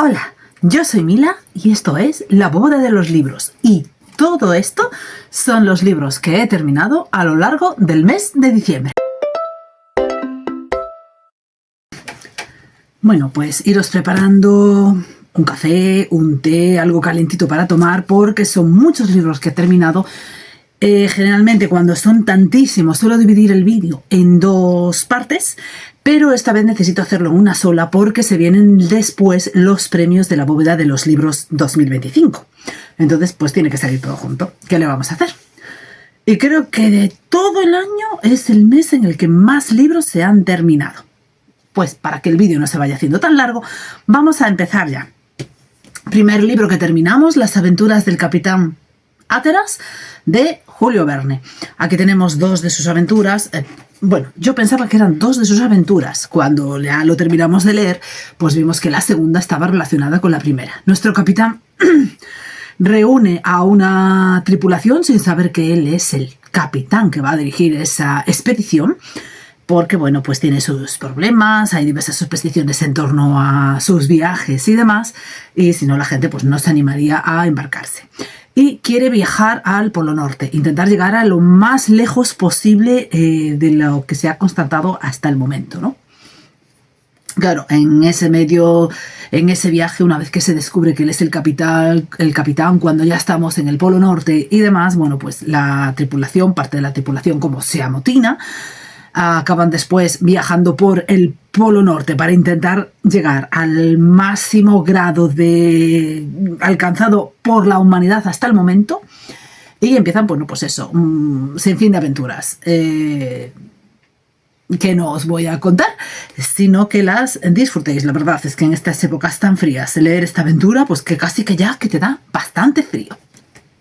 Hola, yo soy Mila y esto es La Bóveda de los Libros, y todo esto son los libros que he terminado a lo largo del mes de diciembre. Bueno, pues iros preparando un café, un té, algo calentito para tomar, porque son muchos libros que he terminado. Generalmente cuando son tantísimos suelo dividir el vídeo en dos partes, pero esta vez necesito hacerlo en una sola porque se vienen después los premios de la Bóveda de los Libros 2025. Entonces pues tiene que salir todo junto. ¿Qué le vamos a hacer? Y creo que de todo el año es el mes en el que más libros se han terminado. Pues para que el vídeo no se vaya haciendo tan largo, vamos a empezar ya. Primer libro que terminamos, Las aventuras del Capitán Hatteras, de Julio Verne. Aquí tenemos dos de sus aventuras. Bueno, yo pensaba que eran dos de sus aventuras. Cuando ya lo terminamos de leer, pues vimos que la segunda estaba relacionada con la primera. Nuestro capitán reúne a una tripulación sin saber que él es el capitán que va a dirigir esa expedición, porque, bueno, pues tiene sus problemas, hay diversas supersticiones en torno a sus viajes y demás, y si no la gente pues no se animaría a embarcarse. Y quiere viajar al Polo Norte, intentar llegar a lo más lejos posible de lo que se ha constatado hasta el momento, ¿no? Claro, en ese viaje, una vez que se descubre que él es el capitán, cuando ya estamos en el Polo Norte y demás, bueno, pues la tripulación, parte de la tripulación como se amotina, acaban después viajando por el Polo Norte para intentar llegar al máximo grado alcanzado por la humanidad hasta el momento, y empiezan, bueno, pues eso, un sinfín de aventuras que no os voy a contar, sino que las disfrutéis. La verdad es que en estas épocas tan frías, leer esta aventura, pues que casi que ya que te da bastante frío.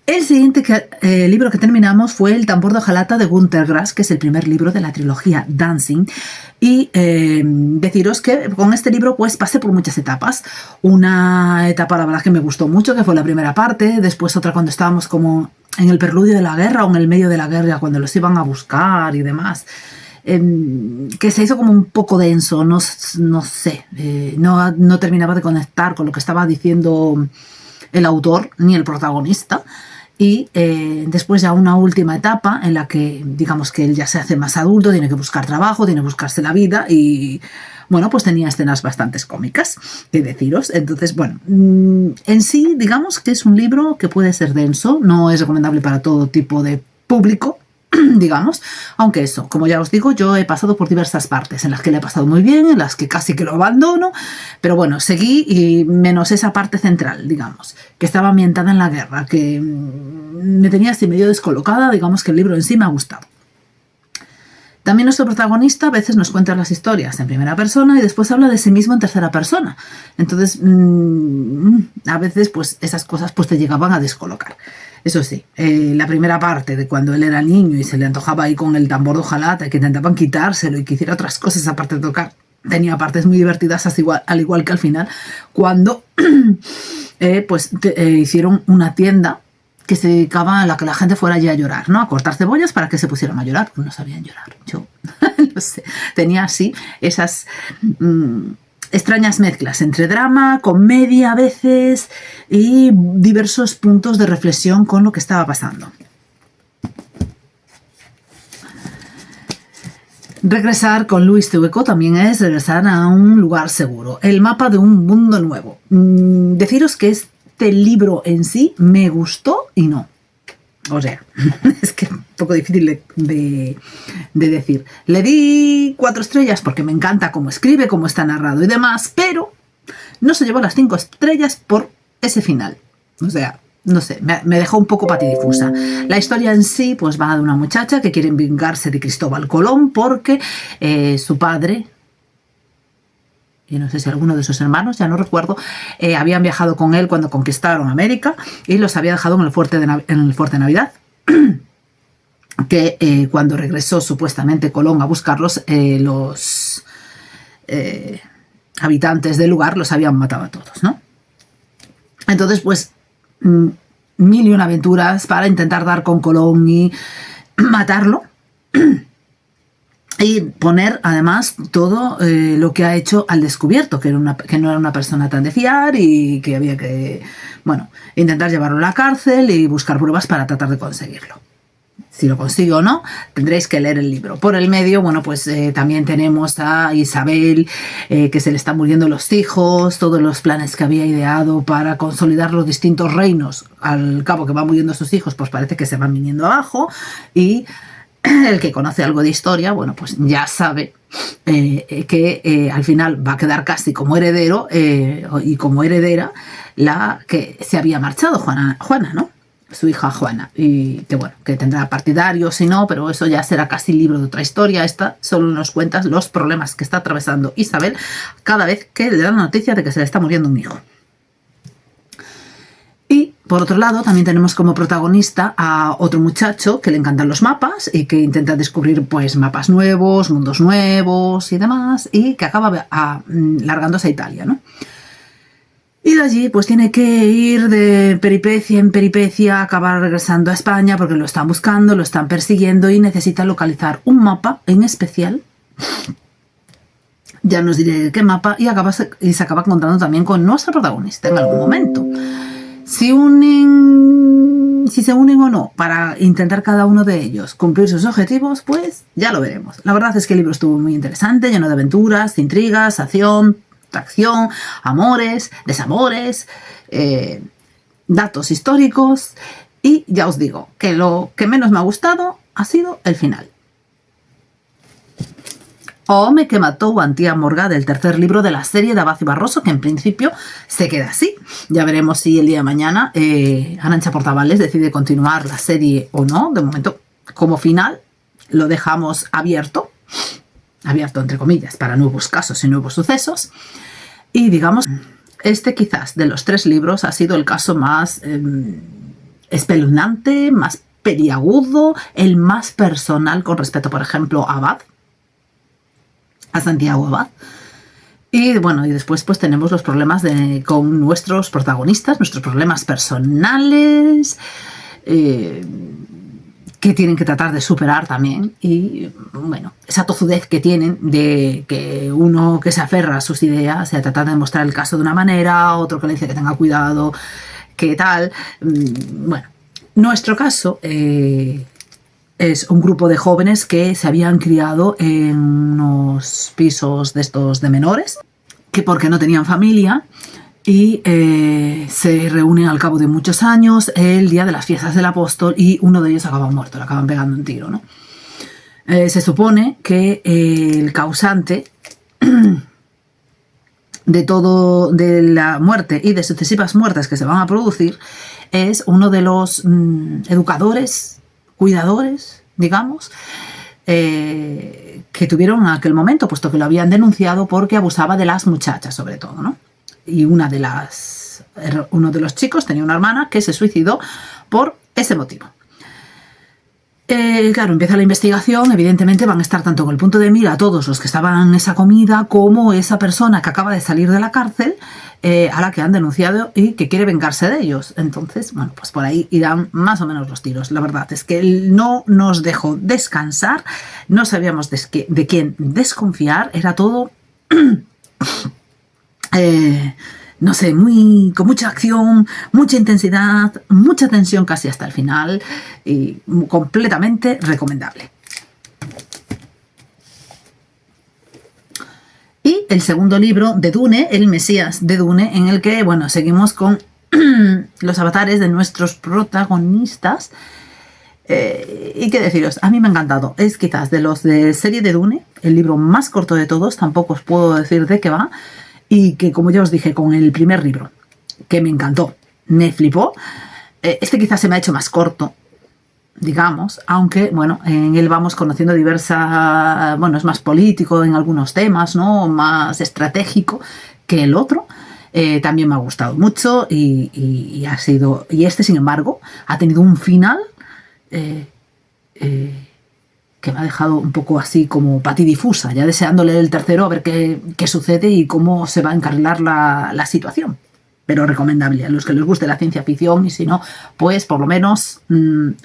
El siguiente libro que terminamos fue El tambor de hojalata de Günter Grass, que es el primer libro de la trilogía Dancing. Y deciros que con este libro pues pasé por muchas etapas. Una etapa, la verdad, que me gustó mucho, que fue la primera parte. Después otra cuando estábamos como en el preludio de la guerra o en el medio de la guerra, cuando los iban a buscar y demás. Que se hizo como un poco denso, no sé. No terminaba de conectar con lo que estaba diciendo el autor ni el protagonista. Y después ya una última etapa en la que digamos que él ya se hace más adulto, tiene que buscar trabajo, tiene que buscarse la vida, y bueno, pues tenía escenas bastante cómicas, que deciros. Entonces, bueno, en sí digamos que es un libro que puede ser denso, no es recomendable para todo tipo de público, digamos, aunque eso, como ya os digo, yo he pasado por diversas partes en las que le he pasado muy bien, en las que casi que lo abandono, pero bueno, seguí, y menos esa parte central, digamos, que estaba ambientada en la guerra, que me tenía así medio descolocada. Digamos que el libro en sí me ha gustado. También nuestro protagonista a veces nos cuenta las historias en primera persona y después habla de sí mismo en tercera persona. Entonces, a veces pues esas cosas pues te llegaban a descolocar. Eso sí, la primera parte de cuando él era niño y se le antojaba ahí con el tambor de hojalata y que intentaban quitárselo y que hiciera otras cosas aparte de tocar, tenía partes muy divertidas, al igual que al final, cuando hicieron una tienda que se dedicaba a la que la gente fuera allí a llorar, ¿no? A cortar cebollas para que se pusieran a llorar, porque no sabían llorar. Yo no sé, tenía así esas extrañas mezclas entre drama, comedia a veces y diversos puntos de reflexión con lo que estaba pasando. Regresar con Luis Tueco también es regresar a un lugar seguro, el mapa de un mundo nuevo. Deciros que este libro en sí me gustó y no. O sea, es que es un poco difícil de decir. Le di 4 estrellas porque me encanta cómo escribe, cómo está narrado y demás, pero no se llevó las 5 estrellas por ese final. O sea, no sé, me dejó un poco patidifusa. La historia en sí pues va de una muchacha que quiere vengarse de Cristóbal Colón porque su padre, y no sé si alguno de sus hermanos, ya no recuerdo, habían viajado con él cuando conquistaron América y los había dejado en el fuerte Navidad, que cuando regresó supuestamente Colón a buscarlos, los habitantes del lugar los habían matado a todos, ¿no? Entonces, pues, mil y una aventuras para intentar dar con Colón y matarlo. y poner además todo lo que ha hecho al descubierto, que no era una persona tan de fiar y que había que, bueno, intentar llevarlo a la cárcel y buscar pruebas para tratar de conseguirlo. Si lo consigo o no, tendréis que leer el libro. Por el medio, bueno, pues también tenemos a Isabel, que se le están muriendo los hijos, todos los planes que había ideado para consolidar los distintos reinos. Al cabo que van muriendo sus hijos, pues parece que se van viniendo abajo, y el que conoce algo de historia, bueno, pues ya sabe que al final va a quedar casi como heredero y como heredera la que se había marchado, Juana, ¿no? Su hija Juana, y que bueno, que tendrá partidarios y no, pero eso ya será casi libro de otra historia. Esta solo nos cuenta los problemas que está atravesando Isabel cada vez que le dan la noticia de que se le está muriendo un hijo. Y por otro lado también tenemos como protagonista a otro muchacho que le encantan los mapas y que intenta descubrir pues mapas nuevos, mundos nuevos y demás, y que acaba largándose a Italia, ¿no? Y de allí pues tiene que ir de peripecia en peripecia, acabar regresando a España porque lo están buscando, lo están persiguiendo y necesita localizar un mapa en especial. Ya nos diré qué mapa, y se acaba encontrando también con nuestra protagonista en algún momento. Si se unen o no para intentar cada uno de ellos cumplir sus objetivos, pues ya lo veremos. La verdad es que el libro estuvo muy interesante, lleno de aventuras, intrigas, acción, amores, desamores, datos históricos, y ya os digo que lo que menos me ha gustado ha sido el final. O home que matou a Antía Morga, del tercer libro de la serie de Abad y Barroso, que en principio se queda así. Ya veremos si el día de mañana Arantxa Portavales decide continuar la serie o no. De momento, como final, lo dejamos abierto entre comillas, para nuevos casos y nuevos sucesos. Y digamos, este quizás de los 3 libros ha sido el caso más espeluznante, más peliagudo, el más personal con respecto, por ejemplo, a Santiago Abad. Y bueno, y después pues tenemos los problemas con nuestros protagonistas, nuestros problemas personales, que tienen que tratar de superar también, y bueno, esa tozudez que tienen de que uno que se aferra a sus ideas, a tratar de mostrar el caso de una manera, otro que le dice que tenga cuidado, que tal. Bueno, nuestro caso es un grupo de jóvenes que se habían criado en unos pisos de estos de menores, que porque no tenían familia, y se reúnen al cabo de muchos años el día de las fiestas del apóstol, y uno de ellos acaba muerto, le acaban pegando un tiro, ¿no? Se supone que el causante de la muerte y de sucesivas muertes que se van a producir es uno de los educadores, cuidadores, digamos, que tuvieron en aquel momento, puesto que lo habían denunciado porque abusaba de las muchachas, sobre todo, ¿no? Y uno de los chicos tenía una hermana que se suicidó por ese motivo. Claro, empieza la investigación. Evidentemente van a estar tanto con el punto de mira a todos los que estaban en esa comida, como esa persona que acaba de salir de la cárcel, a la que han denunciado y que quiere vengarse de ellos. Entonces, bueno, pues por ahí irán más o menos los tiros. La verdad es que él no nos dejó descansar, no sabíamos de quién desconfiar, era todo no sé, con mucha acción, mucha intensidad, mucha tensión casi hasta el final, y completamente recomendable. Y el segundo libro de Dune, El Mesías de Dune, en el que, bueno, seguimos con los avatares de nuestros protagonistas. Y qué deciros, a mí me ha encantado. Es quizás de los de serie de Dune el libro más corto de todos, tampoco os puedo decir de qué va, y que, como ya os dije con el primer libro, que me encantó, me flipó, este quizás se me ha hecho más corto, digamos, aunque, bueno, en él vamos conociendo bueno, es más político en algunos temas, ¿no? Más estratégico que el otro. También me ha gustado mucho, y este, sin embargo, ha tenido un final que me ha dejado un poco así como patidifusa, ya deseándole el tercero a ver qué sucede y cómo se va a encarrilar la situación. Pero recomendable a los que les guste la ciencia ficción, y si no, pues por lo menos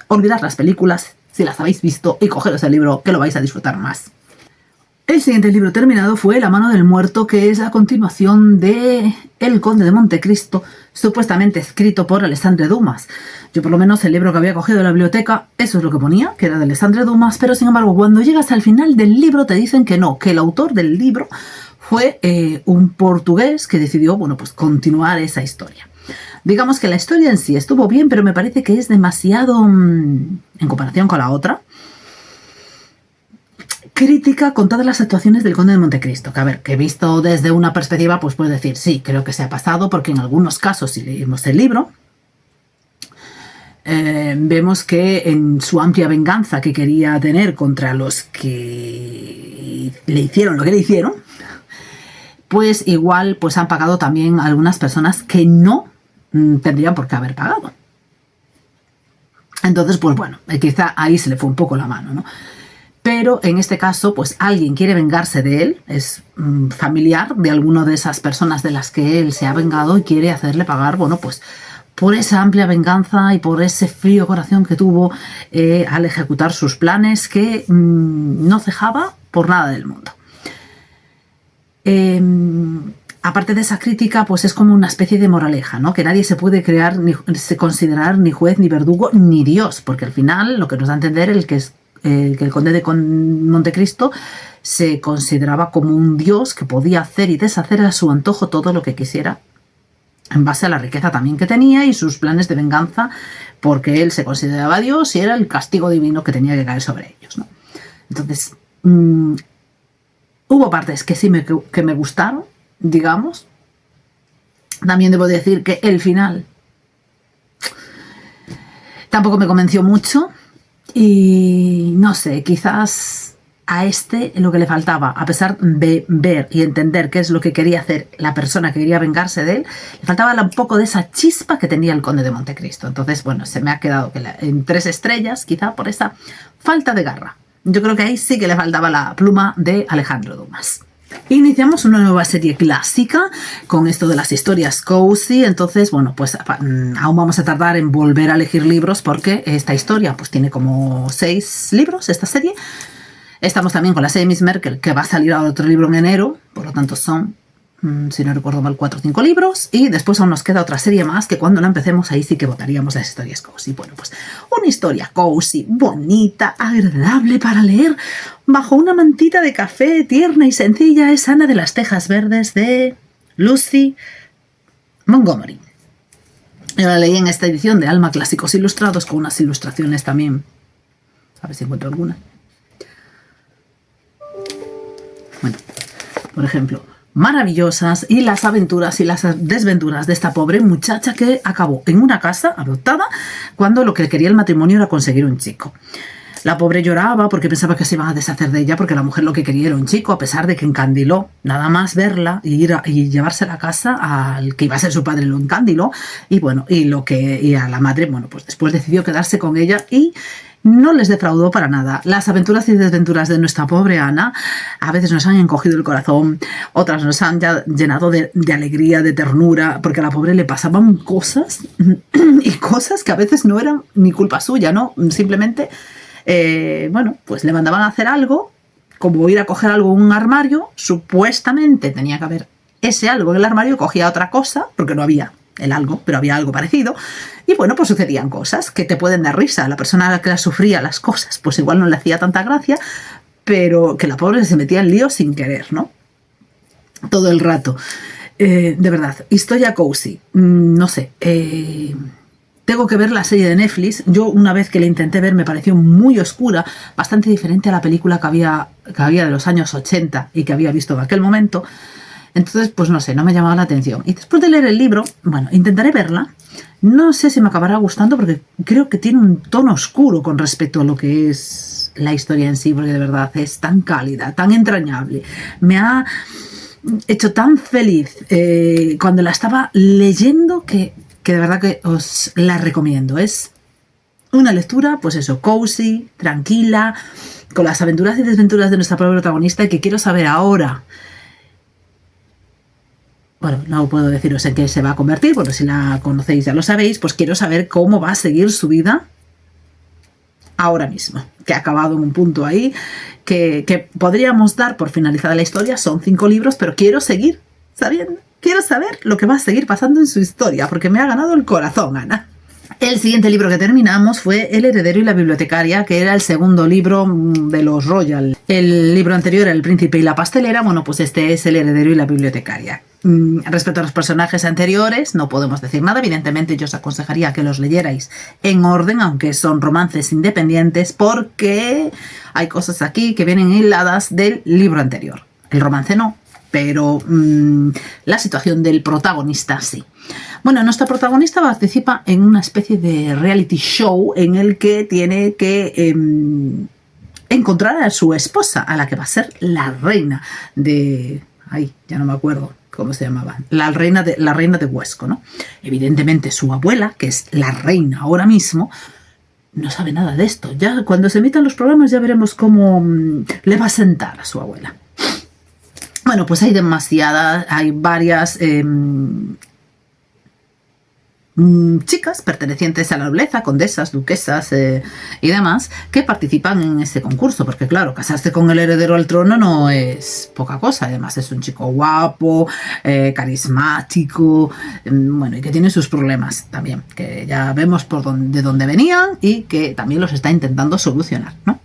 olvidar las películas si las habéis visto y cogeros el libro, que lo vais a disfrutar más. El siguiente libro terminado fue La mano del muerto, que es la continuación de El conde de Montecristo, supuestamente escrito por Alexandre Dumas. Yo por lo menos el libro que había cogido de la biblioteca, eso es lo que ponía, que era de Alexandre Dumas, pero sin embargo cuando llegas al final del libro te dicen que no, que el autor del libro fue un portugués que decidió, bueno, pues continuar esa historia. Digamos que la historia en sí estuvo bien, pero me parece que es demasiado, en comparación con la otra, crítica con todas las actuaciones del conde de Montecristo, que a ver, que visto desde una perspectiva, pues puedo decir, sí, creo que se ha pasado, porque en algunos casos, si leímos el libro, vemos que en su amplia venganza que quería tener contra los que le hicieron lo que le hicieron, pues igual pues han pagado también algunas personas que no tendrían por qué haber pagado. Entonces, pues bueno, quizá ahí se le fue un poco la mano, ¿no? Pero en este caso, pues alguien quiere vengarse de él, es familiar de alguna de esas personas de las que él se ha vengado y quiere hacerle pagar, bueno, pues por esa amplia venganza y por ese frío corazón que tuvo al ejecutar sus planes que no cejaba por nada del mundo. Aparte de esa crítica, pues es como una especie de moraleja, ¿no? Que nadie se puede considerar ni juez, ni verdugo, ni Dios, porque al final lo que nos da a entender es que el conde de Montecristo se consideraba como un dios que podía hacer y deshacer a su antojo todo lo que quisiera, en base a la riqueza también que tenía y sus planes de venganza, porque él se consideraba Dios y era el castigo divino que tenía que caer sobre ellos, ¿no? Entonces, hubo partes que sí que me gustaron, digamos. También debo decir que el final tampoco me convenció mucho. Y no sé, quizás a lo que le faltaba, a pesar de ver y entender qué es lo que quería hacer la persona que quería vengarse de él, le faltaba un poco de esa chispa que tenía el conde de Montecristo. Entonces, bueno, se me ha quedado en 3 estrellas, quizá por esa falta de garra. Yo creo que ahí sí que le faltaba la pluma de Alejandro Dumas. Iniciamos una nueva serie clásica con esto de las historias cozy. Entonces, bueno, pues aún vamos a tardar en volver a elegir libros porque esta historia pues tiene como 6 libros, esta serie. Estamos también con la serie Miss Marple, que va a salir a otro libro en enero, por lo tanto son, si no recuerdo mal, 4 o 5 libros, y después aún nos queda otra serie más que cuando la empecemos ahí sí que votaríamos las historias cozy. Bueno, pues una historia cozy, bonita, agradable para leer, bajo una mantita de café, tierna y sencilla, es Ana de las Tejas Verdes de Lucy Montgomery. Yo la leí en esta edición de Alma Clásicos Ilustrados, con unas ilustraciones también, a ver si encuentro alguna. Bueno, por ejemplo, maravillosas, y las aventuras y las desventuras de esta pobre muchacha que acabó en una casa adoptada cuando lo que quería el matrimonio era conseguir un chico. La pobre lloraba porque pensaba que se iban a deshacer de ella, porque la mujer lo que quería era un chico, a pesar de que encandiló, nada más verla y llevarse a la casa al que iba a ser su padre, lo encandiló, y bueno, y a la madre, bueno, pues después decidió quedarse con ella y no les defraudó para nada. Las aventuras y desventuras de nuestra pobre Ana a veces nos han encogido el corazón, otras nos han ya llenado de alegría, de ternura, porque a la pobre le pasaban cosas y cosas que a veces no eran ni culpa suya, ¿no? Simplemente, bueno, pues le mandaban a hacer algo, como ir a coger algo en un armario, supuestamente tenía que haber ese algo en el armario, cogía otra cosa, porque no había el algo, pero había algo parecido, y bueno, pues sucedían cosas que te pueden dar risa. La persona a la que las sufría las cosas, pues igual no le hacía tanta gracia, pero que la pobre se metía en lío sin querer, ¿no? Todo el rato. De verdad, historia cozy, no sé, tengo que ver la serie de Netflix. Yo una vez que la intenté ver me pareció muy oscura, bastante diferente a la película que había de los años 80 y que había visto en aquel momento. Entonces, pues no sé, no me llamaba la atención. Y después de leer el libro, bueno, intentaré verla. No sé si me acabará gustando porque creo que tiene un tono oscuro con respecto a lo que es la historia en sí, porque de verdad es tan cálida, tan entrañable. Me ha hecho tan feliz cuando la estaba leyendo que de verdad que os la recomiendo. Es una lectura, pues eso, cozy, tranquila, con las aventuras y desventuras de nuestra propia protagonista, y que quiero saber ahora. Bueno, no puedo deciros en qué se va a convertir, porque si la conocéis ya lo sabéis, pues quiero saber cómo va a seguir su vida ahora mismo, que ha acabado en un punto ahí que podríamos dar por finalizada la historia. Son 5 libros, pero quiero seguir sabiendo, quiero saber lo que va a seguir pasando en su historia, porque me ha ganado el corazón, Ana. El siguiente libro que terminamos fue El heredero y la bibliotecaria, que era el segundo libro de los Royal. El libro anterior era El príncipe y la pastelera. Bueno, pues este es El heredero y la bibliotecaria. Respecto a los personajes anteriores, no podemos decir nada. Evidentemente, yo os aconsejaría que los leyerais en orden, aunque son romances independientes, porque hay cosas aquí que vienen hiladas del libro anterior. El romance no, pero la situación del protagonista sí. Bueno, nuestra protagonista participa en una especie de reality show en el que tiene que encontrar a su esposa, a la que va a ser la reina de... Ay, ya no me acuerdo cómo se llamaba. La reina de Huesco, ¿no? Evidentemente su abuela, que es la reina ahora mismo, no sabe nada de esto. Ya cuando se emitan los programas ya veremos cómo le va a sentar a su abuela. Bueno, pues hay varias chicas pertenecientes a la nobleza, condesas, duquesas y demás, que participan en este concurso, porque claro, casarse con el heredero al trono no es poca cosa. Además es un chico guapo, carismático, bueno, y que tiene sus problemas también, que ya vemos de dónde venían y que también los está intentando solucionar, ¿no?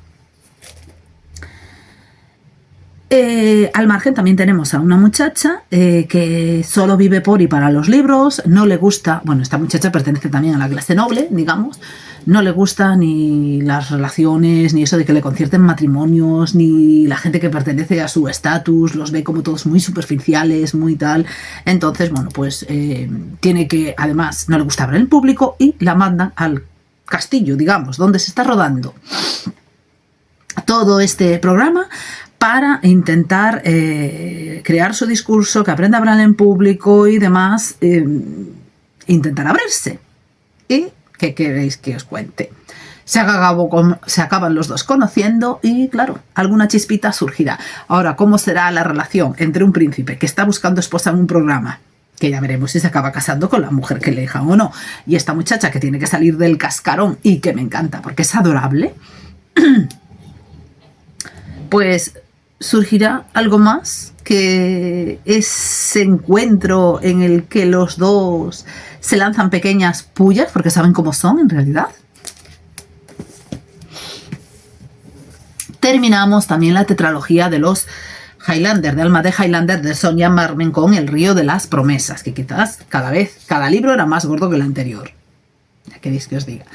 Al margen también tenemos a una muchacha que solo vive por y para los libros. No le gusta, bueno, esta muchacha pertenece también a la clase noble, digamos. No le gusta ni las relaciones, ni eso de que le concierten matrimonios, ni la gente que pertenece a su estatus. Los ve como todos muy superficiales, muy tal. Entonces, bueno, pues tiene que, además, no le gusta hablar en público y la mandan al castillo, digamos, donde se está rodando todo este programa, para intentar crear su discurso, que aprenda a hablar en público y demás, intentar abrirse. ¿Y qué queréis que os cuente? Se acaban los dos conociendo y, claro, alguna chispita surgirá. Ahora, ¿cómo será la relación entre un príncipe que está buscando esposa en un programa, que ya veremos si se acaba casando con la mujer que elija o no, y esta muchacha que tiene que salir del cascarón y que me encanta porque es adorable? Pues surgirá algo más, que ese encuentro en el que los dos se lanzan pequeñas pullas porque saben cómo son en realidad. Terminamos también la tetralogía de los Highlander, de Alma de Highlander, de Sonja Marmen, con El río de las promesas, que quizás cada libro era más gordo que el anterior. Ya queréis que os diga.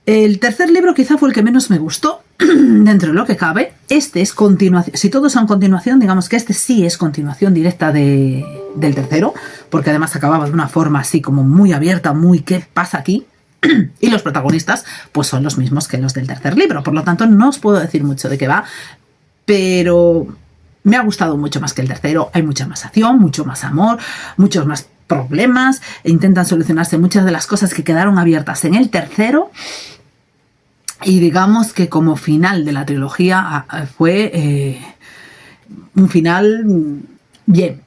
El tercer libro quizá fue el que menos me gustó, dentro de lo que cabe. Este es continuación, si todos son continuación, digamos que este sí es continuación directa del tercero, porque además acababa de una forma así como muy abierta, muy ¿qué pasa aquí? Y los protagonistas pues son los mismos que los del tercer libro, por lo tanto no os puedo decir mucho de qué va, pero me ha gustado mucho más que el tercero. Hay mucha más acción, mucho más amor, muchos más problemas, e intentan solucionarse muchas de las cosas que quedaron abiertas en el tercero. Y digamos que como final de la trilogía fue un final bien,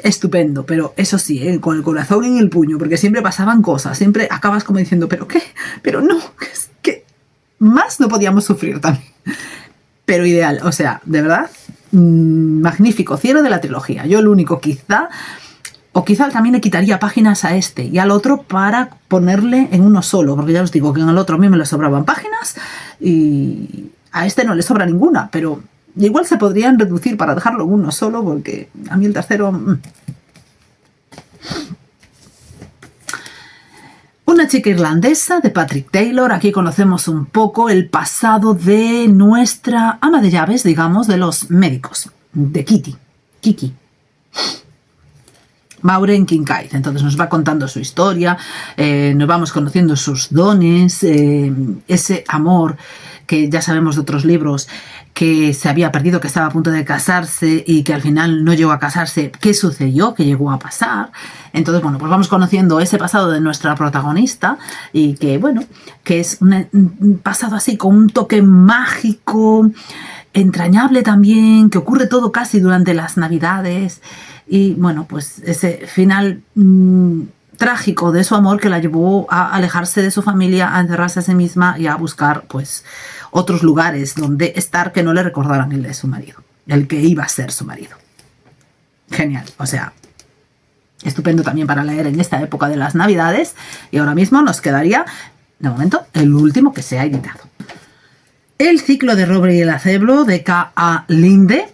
estupendo, pero eso sí, con el corazón en el puño, porque siempre pasaban cosas, siempre acabas como diciendo, ¿pero qué? Pero no, es que más no podíamos sufrir también. Pero ideal, o sea, de verdad, magnífico cierre de la trilogía. Yo el único quizá también le quitaría páginas a este y al otro para ponerle en uno solo, porque ya os digo que en el otro a mí me le sobraban páginas y a este no le sobra ninguna, pero igual se podrían reducir para dejarlo en uno solo, porque a mí el tercero... Una chica irlandesa, de Patrick Taylor. Aquí conocemos un poco el pasado de nuestra ama de llaves, digamos, de los médicos, de Kiki. Maureen Kincaid. Entonces nos va contando su historia, nos vamos conociendo sus dones, ese amor que ya sabemos de otros libros que se había perdido, que estaba a punto de casarse y que al final no llegó a casarse. ¿Qué sucedió? ¿Qué llegó a pasar? Entonces, bueno, pues vamos conociendo ese pasado de nuestra protagonista y que, bueno, que es un pasado así con un toque mágico, entrañable también, que ocurre todo casi durante las Navidades. Y bueno, pues ese final trágico de su amor que la llevó a alejarse de su familia, a encerrarse a sí misma y a buscar pues otros lugares donde estar que no le recordaran el de su marido, el que iba a ser su marido. Genial, o sea, estupendo también para leer en esta época de las Navidades. Y ahora mismo nos quedaría, de momento, el último que se ha editado. El ciclo de Robre y el acebro, de K.A. Linde.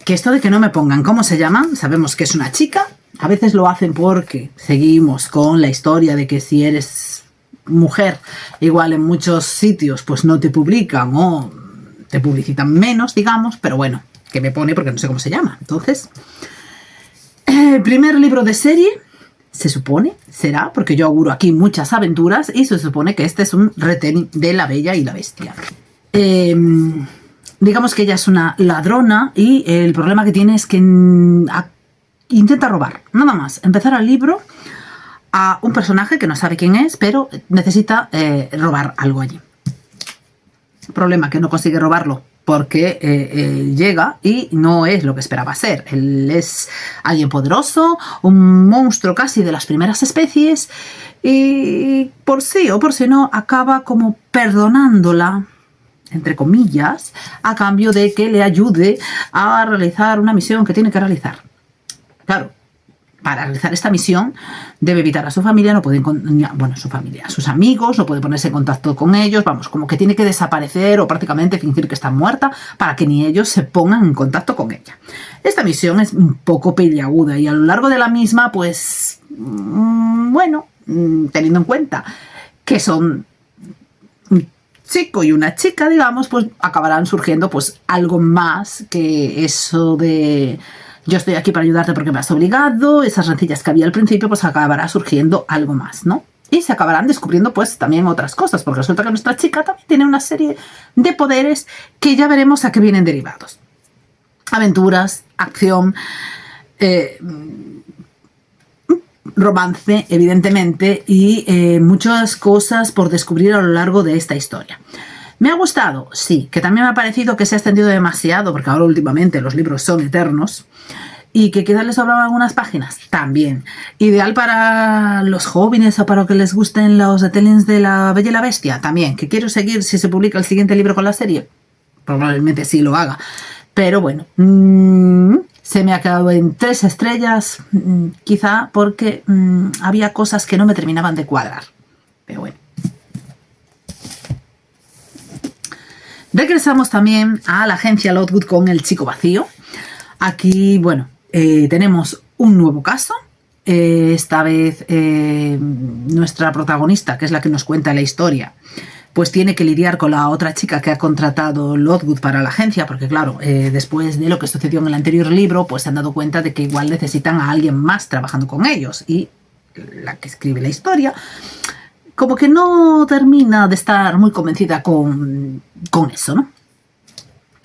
Que esto de que no me pongan cómo se llaman, sabemos que es una chica. A veces lo hacen porque seguimos con la historia de que si eres mujer, igual en muchos sitios pues no te publican o te publicitan menos, digamos. Pero bueno, que me pone porque no sé cómo se llama. Entonces, primer libro de serie, se supone, será, porque yo auguro aquí muchas aventuras y se supone que este es un retelling de La Bella y la Bestia. Digamos que ella es una ladrona y el problema que tiene es que intenta robar, nada más empezar el libro, a un personaje que no sabe quién es, pero necesita robar algo allí. Problema que no consigue robarlo porque llega y no es lo que esperaba ser. Él es alguien poderoso, un monstruo casi de las primeras especies, y por sí o por si no acaba como perdonándola, entre comillas, a cambio de que le ayude a realizar una misión que tiene que realizar. Claro, para realizar esta misión debe evitar a su familia, no puede, bueno, su familia, a sus amigos, no puede ponerse en contacto con ellos, vamos, como que tiene que desaparecer o prácticamente fingir que está muerta para que ni ellos se pongan en contacto con ella. Esta misión es un poco peliaguda y a lo largo de la misma, pues, bueno, teniendo en cuenta que son un chico y una chica, digamos, pues acabarán surgiendo pues algo más que eso de yo estoy aquí para ayudarte porque me has obligado, esas rencillas que había al principio, pues acabará surgiendo algo más, ¿no? Y se acabarán descubriendo pues también otras cosas, porque resulta que nuestra chica también tiene una serie de poderes que ya veremos a qué vienen derivados. Aventuras, acción, romance, evidentemente, y muchas cosas por descubrir a lo largo de esta historia. ¿Me ha gustado? Sí, que también me ha parecido que se ha extendido demasiado, porque ahora últimamente los libros son eternos, y que quizás les sobraban algunas páginas, también. Ideal para los jóvenes o para que les gusten los retellings de La Bella y la Bestia, también. Que quiero seguir si se publica el siguiente libro con la serie, probablemente sí lo haga. Pero bueno, se me ha quedado en 3 estrellas, quizá porque había cosas que no me terminaban de cuadrar. Pero bueno. Regresamos también a la agencia Lockwood con El chico vacío. Aquí, bueno, tenemos un nuevo caso. Esta vez nuestra protagonista, que es la que nos cuenta la historia, pues tiene que lidiar con la otra chica que ha contratado Lockwood para la agencia, porque claro, después de lo que sucedió en el anterior libro, pues se han dado cuenta de que igual necesitan a alguien más trabajando con ellos. Y la que escribe la historia como que no termina de estar muy convencida con eso, ¿no?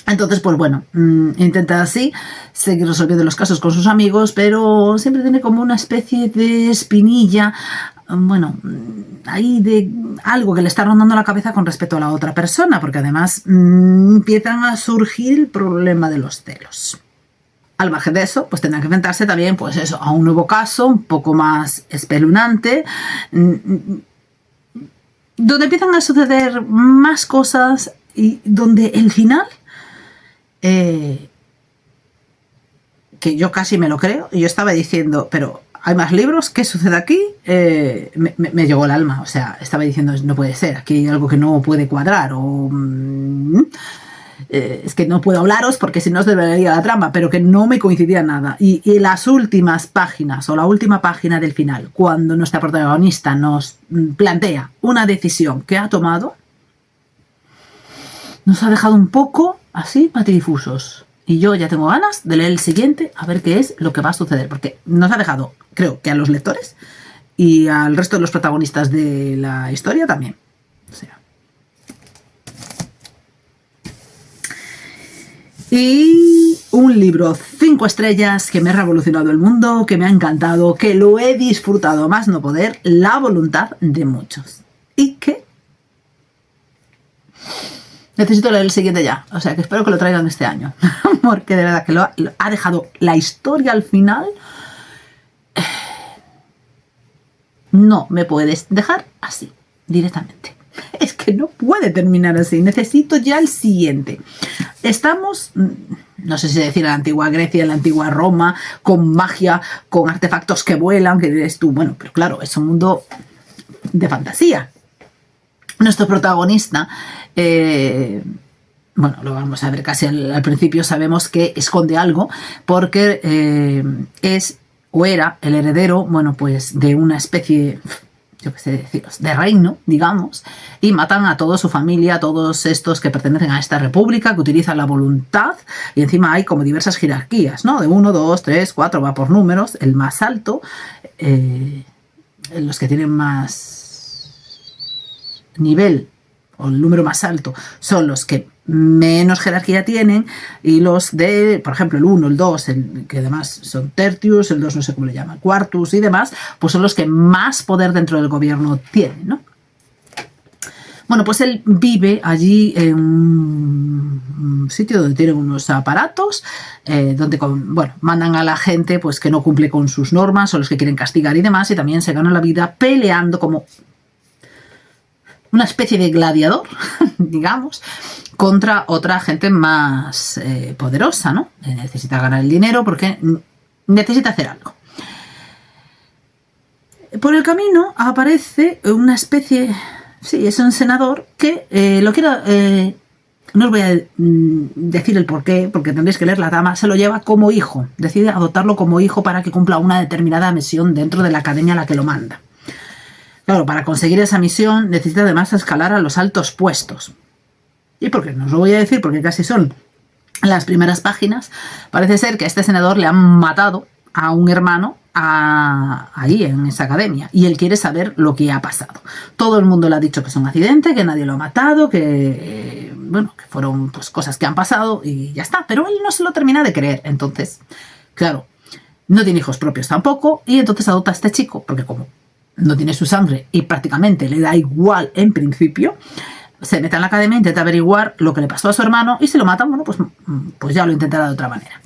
Entonces, pues bueno, intenta así seguir resolviendo los casos con sus amigos, pero siempre tiene como una especie de espinilla, bueno, ahí de algo que le está rondando la cabeza con respecto a la otra persona, porque además empiezan a surgir el problema de los celos. Al margen de eso, pues tendrán que enfrentarse también, pues eso, a un nuevo caso, un poco más espeluznante, donde empiezan a suceder más cosas y donde el final, que yo casi me lo creo, y yo estaba diciendo, pero hay más libros, ¿qué sucede aquí? Me llegó el alma, o sea, estaba diciendo, no puede ser, aquí hay algo que no puede cuadrar, o es que no puedo hablaros porque si no os desvelaría la trama, pero que no me coincidía nada. Y las últimas páginas o la última página del final, cuando nuestra protagonista nos plantea una decisión que ha tomado, nos ha dejado un poco así patidifusos. Y yo ya tengo ganas de leer el siguiente a ver qué es lo que va a suceder, porque nos ha dejado, creo que a los lectores y al resto de los protagonistas de la historia también. O sea, y un libro 5 estrellas que me ha revolucionado el mundo, que me ha encantado, que lo he disfrutado a más no poder, La voluntad de muchos. Y que necesito leer el siguiente ya, o sea que espero que lo traigan este año, porque de verdad que lo ha dejado la historia al final. No me puedes dejar así, directamente. Es que que no puede terminar así, necesito ya el siguiente. Estamos, no sé si decir en la antigua Grecia, en la antigua Roma, con magia, con artefactos que vuelan, que dices tú, bueno, pero claro, es un mundo de fantasía. Nuestro protagonista, bueno, lo vamos a ver casi al principio, sabemos que esconde algo porque es o era el heredero, bueno, pues de una especie, yo qué sé deciros, de reino, digamos, y matan a toda su familia, a todos estos que pertenecen a esta república, que utilizan la voluntad, y encima hay como diversas jerarquías, ¿no? De 1, 2, 3, 4, va por números, el más alto, los que tienen más nivel, o el número más alto, son los que menos jerarquía tienen, y los de, por ejemplo, el 1, el 2, que además son tertius, el 2 no sé cómo le llaman, quartus y demás, pues son los que más poder dentro del gobierno tienen, ¿no? Bueno, pues él vive allí en un sitio donde tienen unos aparatos, donde bueno, mandan a la gente pues que no cumple con sus normas o los que quieren castigar y demás, y también se ganan la vida peleando como una especie de gladiador, digamos, contra otra gente más poderosa, ¿no? Necesita ganar el dinero porque necesita hacer algo. Por el camino aparece una especie, sí, es un senador que lo quiero, no os voy a decir el porqué, porque tendréis que leer la trama, se lo lleva como hijo, decide adoptarlo como hijo para que cumpla una determinada misión dentro de la academia a la que lo manda. Claro, para conseguir esa misión necesita además escalar a los altos puestos. ¿Y por qué? No os lo voy a decir porque casi son las primeras páginas. Parece ser que a este senador le han matado a un hermano ahí en esa academia y él quiere saber lo que ha pasado. Todo el mundo le ha dicho que es un accidente, que nadie lo ha matado, que bueno, que fueron pues cosas que han pasado y ya está. Pero él no se lo termina de creer. Entonces, claro, no tiene hijos propios tampoco y entonces adopta a este chico porque como no tiene su sangre y prácticamente le da igual en principio, se mete en la academia, intenta averiguar lo que le pasó a su hermano y si lo matan, bueno, pues ya lo intentará de otra manera.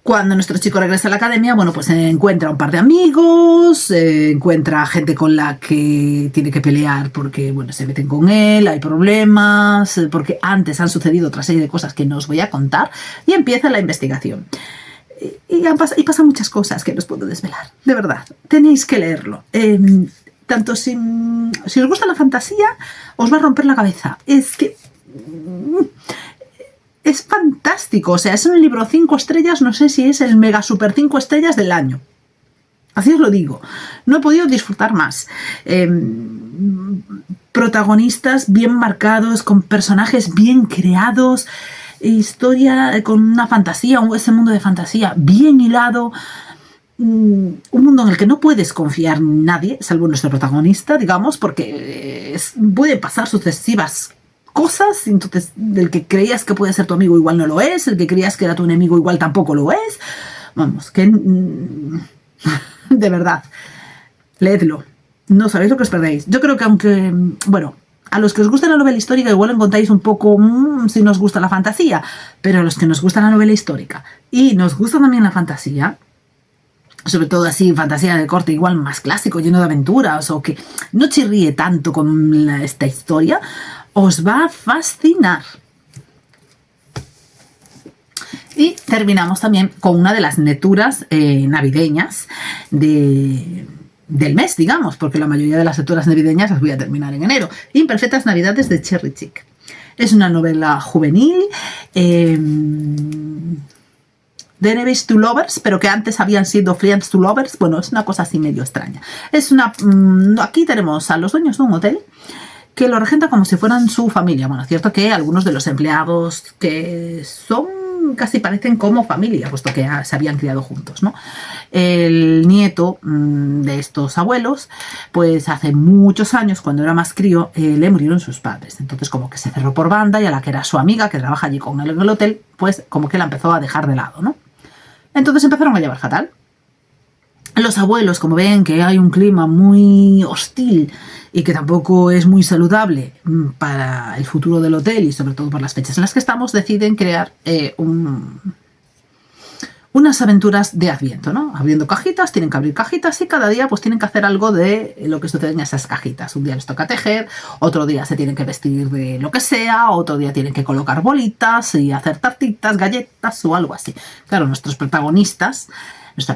Cuando nuestro chico regresa a la academia, bueno, pues encuentra un par de amigos, encuentra gente con la que tiene que pelear porque, bueno, se meten con él, hay problemas, porque antes han sucedido otra serie de cosas que no os voy a contar y empieza la investigación. Y pasan muchas cosas que no os puedo desvelar, de verdad, tenéis que leerlo. Tanto si os gusta la fantasía, os va a romper la cabeza. Es que es fantástico, o sea, es un libro 5 estrellas, no sé si es el mega super 5 estrellas del año. Así os lo digo, no he podido disfrutar más. Protagonistas bien marcados, con personajes bien creados, historia con una fantasía, ese mundo de fantasía bien hilado, un mundo en el que no puedes confiar en nadie, salvo nuestro protagonista, digamos, porque pueden pasar sucesivas cosas, entonces el que creías que puede ser tu amigo igual no lo es, el que creías que era tu enemigo igual tampoco lo es. Vamos, que de verdad, leedlo, no sabéis lo que os perdéis. Yo creo que aunque, bueno, a los que os gusta la novela histórica igual encontráis un poco si nos gusta la fantasía, pero a los que nos gusta la novela histórica y nos gusta también la fantasía, sobre todo así, fantasía de corte igual más clásico, lleno de aventuras o que no chirríe tanto con esta historia, os va a fascinar. Y terminamos también con una de las lecturas navideñas del mes, digamos, porque la mayoría de las lecturas navideñas las voy a terminar en enero. Imperfectas Navidades de Cherry Chick. Es una novela juvenil de Enemies to Lovers, pero que antes habían sido Friends to Lovers. Bueno, es una cosa así medio extraña. Aquí tenemos a los dueños de un hotel que lo regenta como si fueran su familia. Bueno, es cierto que algunos de los empleados que son casi parecen como familia, puesto que se habían criado juntos, ¿no? El nieto de estos abuelos, pues hace muchos años, cuando era más crío, le murieron sus padres. Entonces como que se cerró por banda y a la que era su amiga, que trabaja allí con él en el hotel, pues como que la empezó a dejar de lado, ¿no? Entonces empezaron a llevar fatal. Los abuelos, como ven que hay un clima muy hostil y que tampoco es muy saludable para el futuro del hotel y sobre todo por las fechas en las que estamos, deciden crear un unas aventuras de Adviento, ¿no? Abriendo cajitas, tienen que abrir cajitas y cada día pues tienen que hacer algo de lo que sucede en esas cajitas. Un día les toca tejer, otro día se tienen que vestir de lo que sea, otro día tienen que colocar bolitas y hacer tartitas, galletas o algo así. Claro, nuestra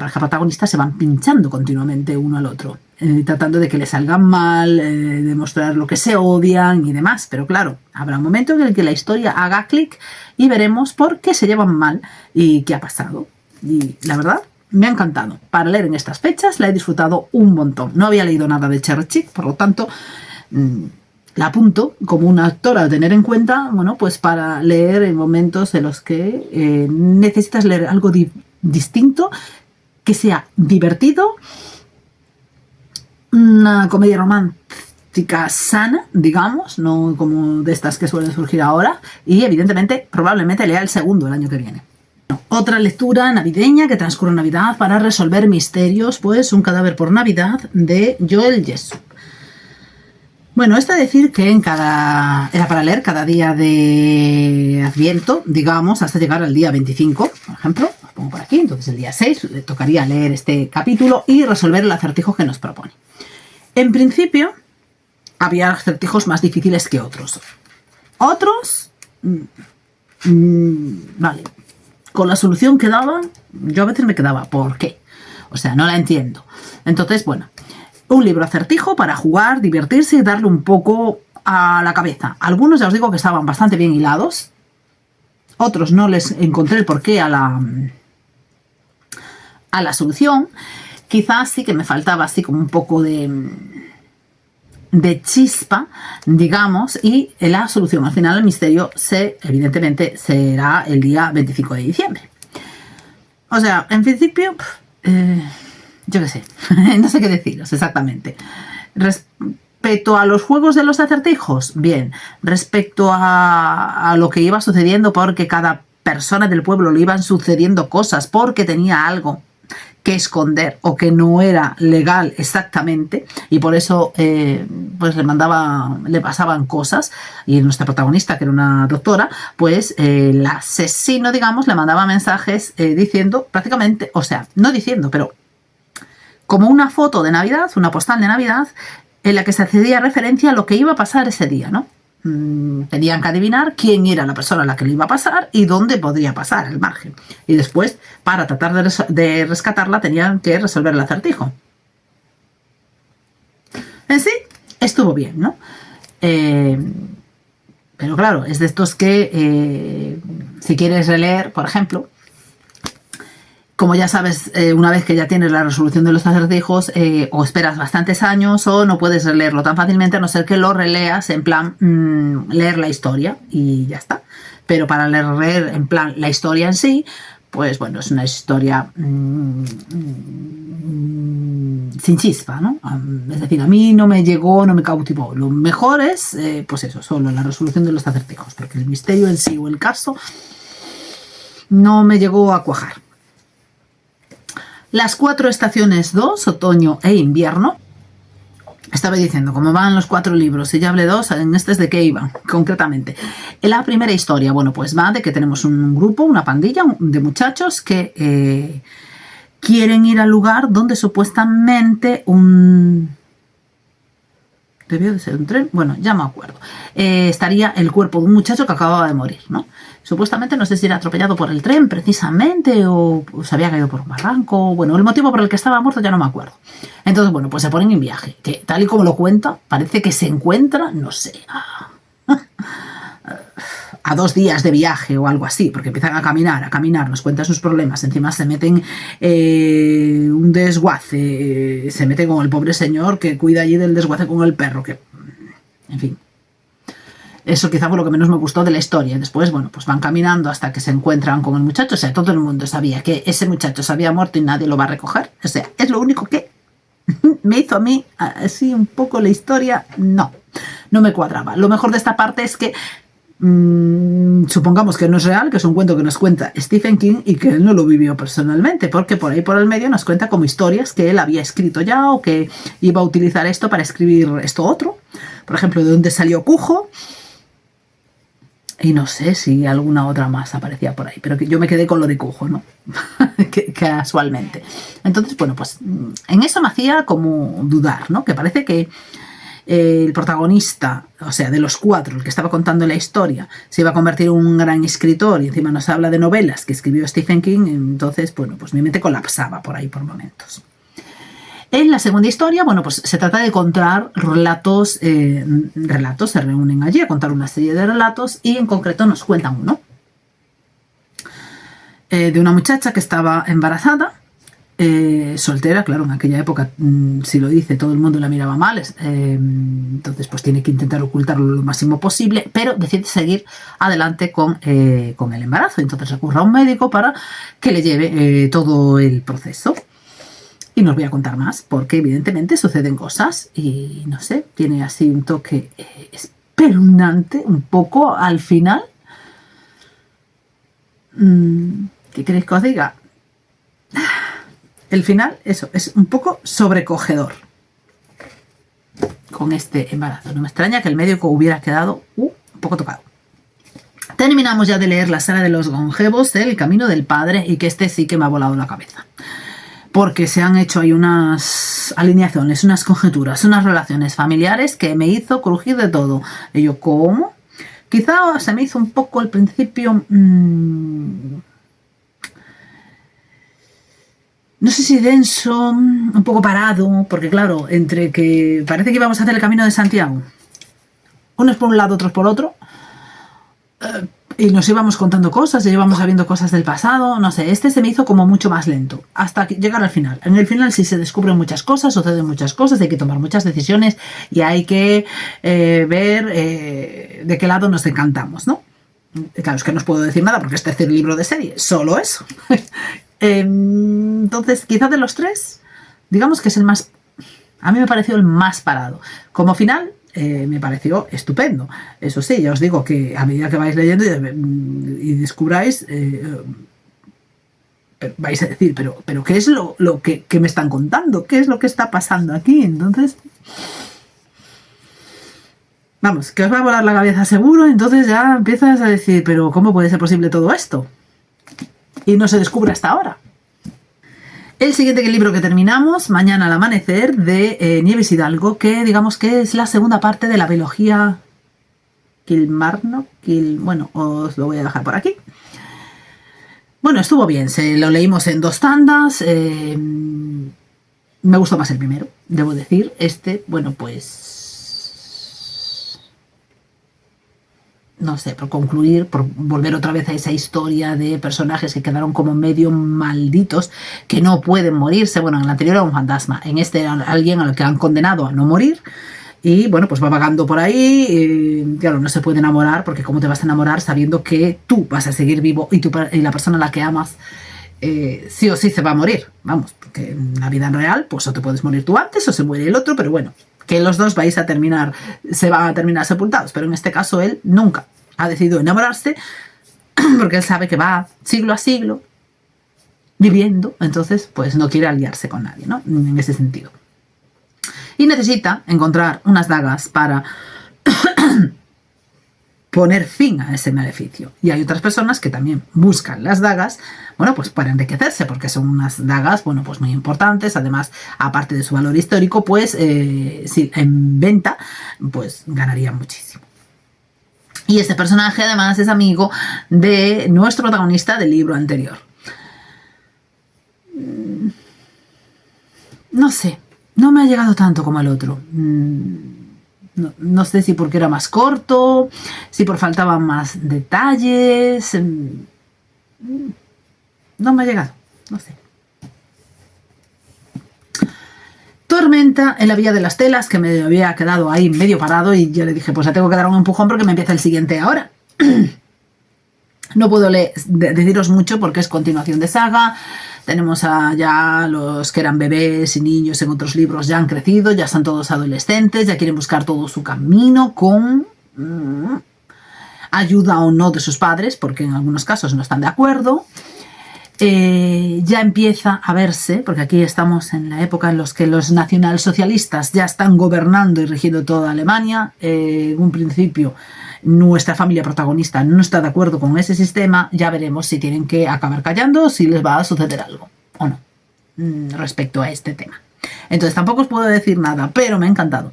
pareja protagonista se van pinchando continuamente uno al otro, tratando de que le salgan mal, demostrar lo que se odian y demás. Pero claro, habrá un momento en el que la historia haga clic y veremos por qué se llevan mal y qué ha pasado. Y la verdad, me ha encantado. Para leer en estas fechas la he disfrutado un montón. No había leído nada de Cherry Chick, por lo tanto, la apunto como una autora a tener en cuenta, bueno, pues para leer en momentos en los que necesitas leer algo distinto, que sea divertido, una comedia romántica sana, digamos, no como de estas que suelen surgir ahora, y evidentemente probablemente lea el segundo el año que viene. Otra lectura navideña que transcurre en Navidad para resolver misterios, pues Un cadáver por Navidad de Joel Jessup. Bueno, esto es decir que era para leer cada día de Adviento, digamos, hasta llegar al día 25, por ejemplo. Lo pongo por aquí, entonces el día 6 le tocaría leer este capítulo y resolver el acertijo que nos propone. En principio, había acertijos más difíciles que otros. Otros, vale, con la solución que daban, yo a veces me quedaba, ¿por qué? O sea, no la entiendo. Entonces, bueno, un libro acertijo para jugar, divertirse y darle un poco a la cabeza. Algunos ya os digo que estaban bastante bien hilados. Otros no les encontré el porqué a la solución. Quizás sí que me faltaba así como un poco de chispa, digamos, y la solución al final del misterio evidentemente será el día 25 de diciembre. O sea, en principio, yo qué sé, no sé qué deciros exactamente. Respecto a los juegos de los acertijos, bien. Respecto a lo que iba sucediendo, porque cada persona del pueblo le iban sucediendo cosas porque tenía algo que esconder o que no era legal exactamente y por eso pues le pasaban cosas, y nuestra protagonista, que era una doctora, pues el asesino, digamos, le mandaba mensajes diciendo prácticamente, o sea, no diciendo, pero como una foto de Navidad, una postal de Navidad en la que se hacía referencia a lo que iba a pasar ese día, ¿no? Tenían que adivinar quién era la persona a la que le iba a pasar y dónde podría pasar el margen. Y después, para tratar de rescatarla, tenían que resolver el acertijo. En sí, estuvo bien, ¿no? Pero claro, es de estos que, si quieres releer, por ejemplo, como ya sabes, una vez que ya tienes la resolución de los acertijos, o esperas bastantes años o no puedes releerlo tan fácilmente, a no ser que lo releas en plan leer la historia y ya está. Pero para leer en plan la historia en sí, pues bueno, es una historia sin chispa, ¿no? Es decir, a mí no me llegó, no me cautivó. Lo mejor es, pues eso, solo la resolución de los acertijos, porque el misterio en sí o el caso no me llegó a cuajar. Las 4 estaciones 2, otoño e invierno. Estaba diciendo, como van los 4 libros, y ya hablé 2, en este es de qué iban, concretamente. En la primera historia, bueno, pues va de que tenemos un grupo, una pandilla de muchachos que quieren ir al lugar donde supuestamente debió de ser un tren, bueno, ya me acuerdo. Estaría el cuerpo de un muchacho que acababa de morir, ¿no? Supuestamente, no sé si era atropellado por el tren precisamente o se había caído por un barranco. Bueno, el motivo por el que estaba muerto ya no me acuerdo. Entonces, bueno, pues se ponen en viaje, que tal y como lo cuenta, parece que se encuentra, no sé, a 2 días de viaje o algo así, porque empiezan a caminar, nos cuentan sus problemas, encima se meten un desguace, se mete con el pobre señor que cuida allí del desguace con el perro, que, en fin. Eso quizá fue lo que menos me gustó de la historia. Después, bueno, pues van caminando hasta que se encuentran con el muchacho. O sea, todo el mundo sabía que ese muchacho se había muerto y nadie lo va a recoger. O sea, es lo único que me hizo a mí, así un poco la historia, no me cuadraba. Lo mejor de esta parte es que supongamos que no es real, que es un cuento que nos cuenta Stephen King y que él no lo vivió personalmente, porque por ahí por el medio nos cuenta como historias que él había escrito ya o que iba a utilizar esto para escribir esto otro. Por ejemplo, de dónde salió Cujo. Y no sé si alguna otra más aparecía por ahí, pero que yo me quedé con lo de Cujo, ¿no? Casualmente. Entonces, bueno, pues en eso me hacía como dudar, ¿no? Que parece que el protagonista, o sea, de los 4, el que estaba contando la historia, se iba a convertir en un gran escritor y encima nos habla de novelas que escribió Stephen King. Entonces, bueno, pues mi mente colapsaba por ahí por momentos. En la segunda historia, bueno, pues se trata de contar relatos, se reúnen allí a contar una serie de relatos y en concreto nos cuentan uno de una muchacha que estaba embarazada, soltera, claro, en aquella época, si lo dice, todo el mundo la miraba mal, entonces pues tiene que intentar ocultarlo lo máximo posible, pero decide seguir adelante con el embarazo. Entonces recurre a un médico para que le lleve todo el proceso. Y no os voy a contar más, porque evidentemente suceden cosas y no sé, tiene así un toque espeluznante un poco al final. ¿Qué queréis que os diga? El final, eso, es un poco sobrecogedor con este embarazo. No me extraña que el médico hubiera quedado un poco tocado. Terminamos ya de leer la saga de los longevos, El camino del padre, y que este sí que me ha volado la cabeza. Porque se han hecho ahí unas alineaciones, unas conjeturas, unas relaciones familiares que me hizo crujir de todo. Y yo, ¿cómo? Quizá se me hizo un poco al principio... no sé si denso, un poco parado, porque claro, entre que parece que íbamos a hacer el camino de Santiago, unos por un lado, otros por otro, y nos íbamos contando cosas, y íbamos sabiendo cosas del pasado, no sé, este se me hizo como mucho más lento, hasta llegar al final. En el final sí se descubren muchas cosas, suceden muchas cosas, hay que tomar muchas decisiones y hay que ver de qué lado nos encantamos, ¿no? Claro, es que no os puedo decir nada porque es tercer libro de serie, solo eso. Entonces, quizás de los 3, digamos que es el más... A mí me pareció el más parado. Como final... me pareció estupendo. Eso sí, ya os digo que a medida que vais leyendo y descubráis, vais a decir, pero ¿qué es lo que me están contando? ¿Qué es lo que está pasando aquí? Entonces, vamos, que os va a volar la cabeza seguro. Entonces ya empiezas a decir, pero ¿cómo puede ser posible todo esto? Y no se descubre hasta ahora. El siguiente libro que terminamos, Mañana al amanecer, de Nieves Hidalgo, que digamos que es la segunda parte de la biología Kilmarnock. Bueno, os lo voy a dejar por aquí. Bueno, estuvo bien, se lo leímos en 2 tandas. Me gustó más el primero, debo decir. Este, bueno, pues... no sé, por concluir, por volver otra vez a esa historia de personajes que quedaron como medio malditos, que no pueden morirse. Bueno, en el anterior era un fantasma, en este era alguien al que han condenado a no morir, y bueno, pues va vagando por ahí, claro, no se puede enamorar, porque ¿cómo te vas a enamorar sabiendo que tú vas a seguir vivo y la persona a la que amas sí o sí se va a morir? Vamos, porque en la vida real, pues o te puedes morir tú antes o se muere el otro, pero bueno, que los dos se van a terminar sepultados, pero en este caso él nunca ha decidido enamorarse porque él sabe que va siglo a siglo viviendo, entonces pues no quiere aliarse con nadie, ¿no? En ese sentido. Y necesita encontrar unas dagas para poner fin a ese maleficio. Y hay otras personas que también buscan las dagas, bueno, pues para enriquecerse, porque son unas dagas, bueno, pues muy importantes. Además, aparte de su valor histórico, pues si en venta, pues ganarían muchísimo. Y este personaje además es amigo de nuestro protagonista del libro anterior. No sé, no me ha llegado tanto como el otro. No sé si porque era más corto, si por faltaban más detalles. No me ha llegado, no sé. Tormenta en la Villa de las Telas, que me había quedado ahí medio parado y yo le dije, pues ya tengo que dar un empujón porque me empieza el siguiente ahora. No puedo deciros mucho porque es continuación de saga. Tenemos ya los que eran bebés y niños en otros libros, ya han crecido, ya están todos adolescentes, ya quieren buscar todo su camino con ayuda o no de sus padres, porque en algunos casos no están de acuerdo. Ya empieza a verse, porque aquí estamos en la época en la que los nacionalsocialistas ya están gobernando y rigiendo toda Alemania. En un principio nuestra familia protagonista no está de acuerdo con ese sistema, ya veremos si tienen que acabar callando, si les va a suceder algo o no respecto a este tema. Entonces tampoco os puedo decir nada, pero me ha encantado.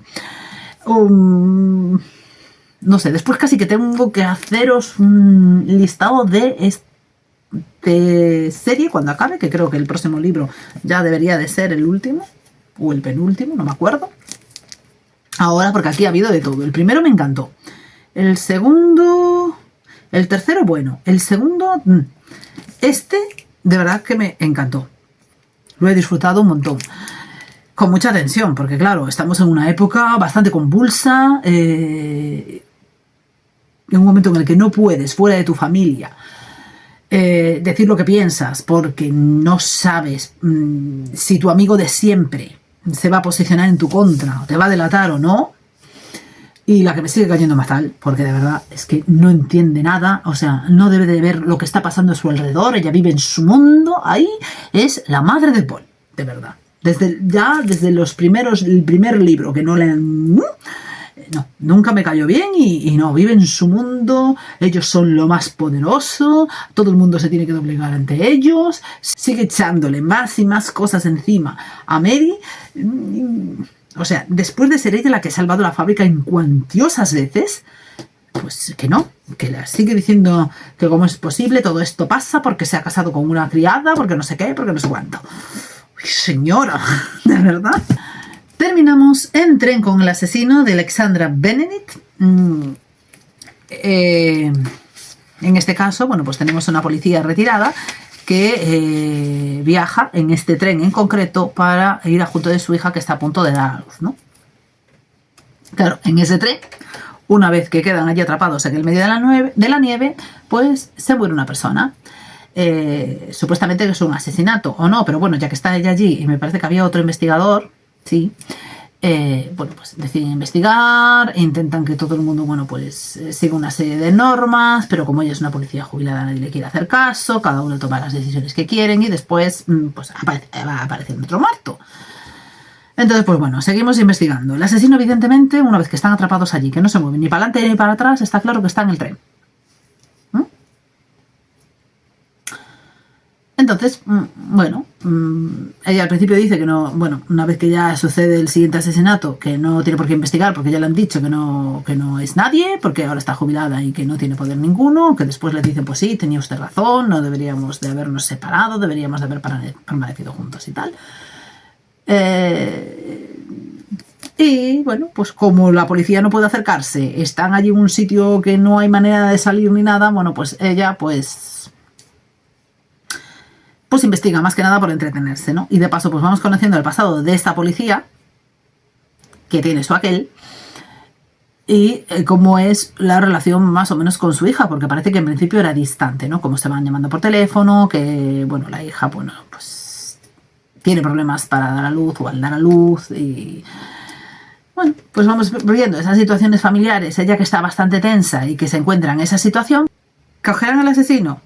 No sé, después casi que tengo que haceros un listado de serie cuando acabe, que creo que el próximo libro ya debería de ser el último o el penúltimo, no me acuerdo ahora, porque aquí ha habido de todo. El primero me encantó, el segundo, el tercero bueno, el segundo de verdad que me encantó, lo he disfrutado un montón, con mucha tensión, porque claro, estamos en una época bastante convulsa, en un momento en el que no puedes fuera de tu familia decir lo que piensas, porque no sabes si tu amigo de siempre se va a posicionar en tu contra, o te va a delatar o no. Y la que me sigue cayendo más tal, porque de verdad es que no entiende nada, o sea, no debe de ver lo que está pasando a su alrededor, ella vive en su mundo, ahí es la madre de Paul, de verdad. Desde el primer libro que no leen... No, nunca me cayó bien y no, vive en su mundo, ellos son lo más poderoso, todo el mundo se tiene que doblegar ante ellos, sigue echándole más y más cosas encima a Mary. O sea, después de ser ella la que ha salvado la fábrica en cuantiosas veces, pues que no, que la sigue diciendo que cómo es posible, todo esto pasa porque se ha casado con una criada, porque no sé qué, porque no sé cuánto. Uy, señora, de verdad. Terminamos en Tren con el asesino de Alexandra Benedict. En este caso, bueno, pues tenemos una policía retirada que viaja en este tren en concreto para ir a junto de su hija que está a punto de dar a luz, ¿no? Claro, en ese tren, una vez que quedan allí atrapados en el medio de la nieve, pues se muere una persona. Supuestamente que es un asesinato o no, pero bueno, ya que está ella allí y me parece que había otro investigador, sí, bueno, pues deciden investigar, intentan que todo el mundo, bueno, pues siga una serie de normas, pero como ella es una policía jubilada, nadie le quiere hacer caso, cada uno toma las decisiones que quieren y después, pues va apareciendo otro muerto. Entonces, pues bueno, seguimos investigando. El asesino, evidentemente, una vez que están atrapados allí, que no se mueven ni para adelante ni para atrás, está claro que está en el tren. Entonces, bueno, ella al principio dice que no, bueno, una vez que ya sucede el siguiente asesinato, que no tiene por qué investigar porque ya le han dicho que no es nadie, porque ahora está jubilada y que no tiene poder ninguno, que después le dicen, pues sí, tenía usted razón, no deberíamos de habernos separado, deberíamos de haber permanecido juntos y tal. Y bueno, pues como la policía no puede acercarse, están allí en un sitio que no hay manera de salir ni nada, bueno, pues ella pues investiga más que nada por entretenerse, ¿no? Y de paso pues vamos conociendo el pasado de esta policía que tiene su aquel y cómo es la relación más o menos con su hija, porque parece que en principio era distante, ¿no? Cómo se van llamando por teléfono, que bueno, la hija, bueno, pues tiene problemas para dar a luz o al dar a luz y bueno, pues vamos viendo esas situaciones familiares, ella que está bastante tensa y que se encuentra en esa situación. ¿Cogerán al asesino?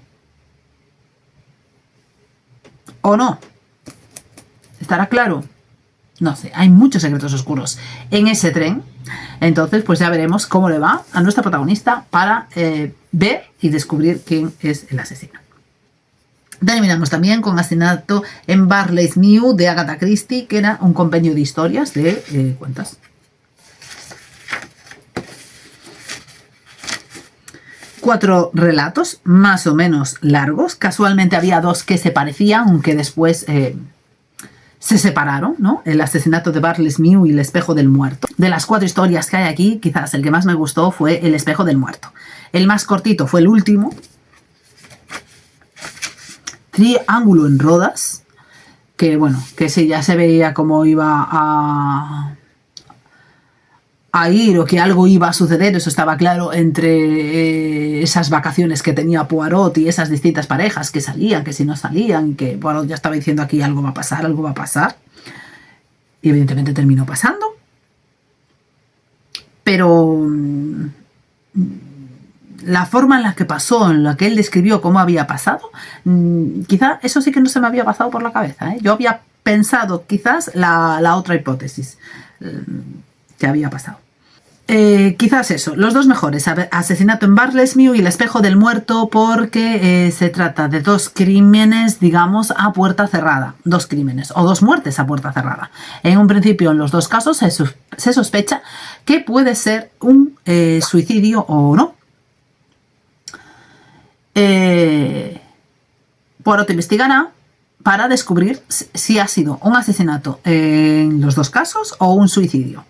¿O no? ¿Estará claro? No sé, hay muchos secretos oscuros en ese tren. Entonces, pues ya veremos cómo le va a nuestra protagonista para ver y descubrir quién es el asesino. Terminamos también con Asesinato en Barley's Mew de Agatha Christie, que era un compendio de historias de ¿cuántas? 4 relatos más o menos largos. Casualmente había 2 que se parecían, aunque después se separaron, ¿no? El asesinato de Barley's Mew y el espejo del muerto. De las 4 historias que hay aquí, quizás el que más me gustó fue el espejo del muerto. El más cortito fue el último. Triángulo en Rodas, que bueno, que sí, ya se veía cómo iba a ir o que algo iba a suceder, eso estaba claro entre esas vacaciones que tenía Poirot y esas distintas parejas que salían, que si no salían, que Poirot ya estaba diciendo aquí algo va a pasar, algo va a pasar, y evidentemente terminó pasando, pero la forma en la que pasó, en la que él describió cómo había pasado, quizá eso sí que no se me había pasado por la cabeza, ¿eh? Yo había pensado quizás la otra hipótesis que había pasado. Quizás eso, los dos mejores, Asesinato en Bartlesmew y El espejo del muerto, porque se trata de dos crímenes, digamos, a puerta cerrada. Dos crímenes o dos muertes a puerta cerrada. En un principio, en los dos casos, se sospecha que puede ser un suicidio o no. Poirot investigará para descubrir si ha sido un asesinato en los dos casos o un suicidio.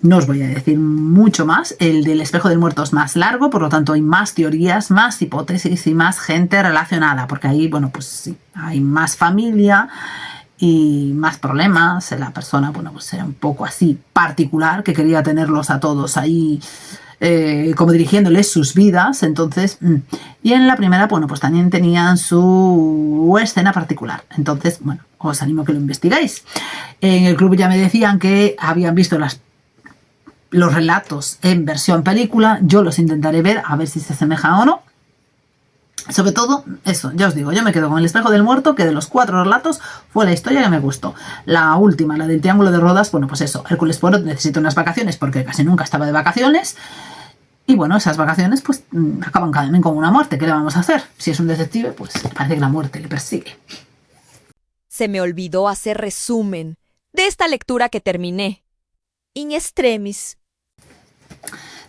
No os voy a decir mucho más. El del espejo del muerto es más largo, por lo tanto hay más teorías, más hipótesis y más gente relacionada, porque ahí, bueno, pues sí, hay más familia y más problemas. La persona, bueno, pues era un poco así particular, que quería tenerlos a todos ahí como dirigiéndoles sus vidas. Entonces, y en la primera, bueno, pues también tenían su escena particular. Entonces, bueno, os animo a que lo investiguéis. En el club ya me decían que habían visto los relatos en versión película. Yo los intentaré ver a ver si se asemejan o no. Sobre todo, eso, ya os digo, yo me quedo con El espejo del muerto, que de los 4 relatos fue la historia que me gustó. La última, la del Triángulo de Rodas, bueno, pues eso, Hércules Poirot necesita unas vacaciones porque casi nunca estaba de vacaciones. Y bueno, esas vacaciones pues acaban también con una muerte. ¿Qué le vamos a hacer? Si es un detective, pues parece que la muerte le persigue. Se me olvidó hacer resumen de esta lectura que terminé. In extremis.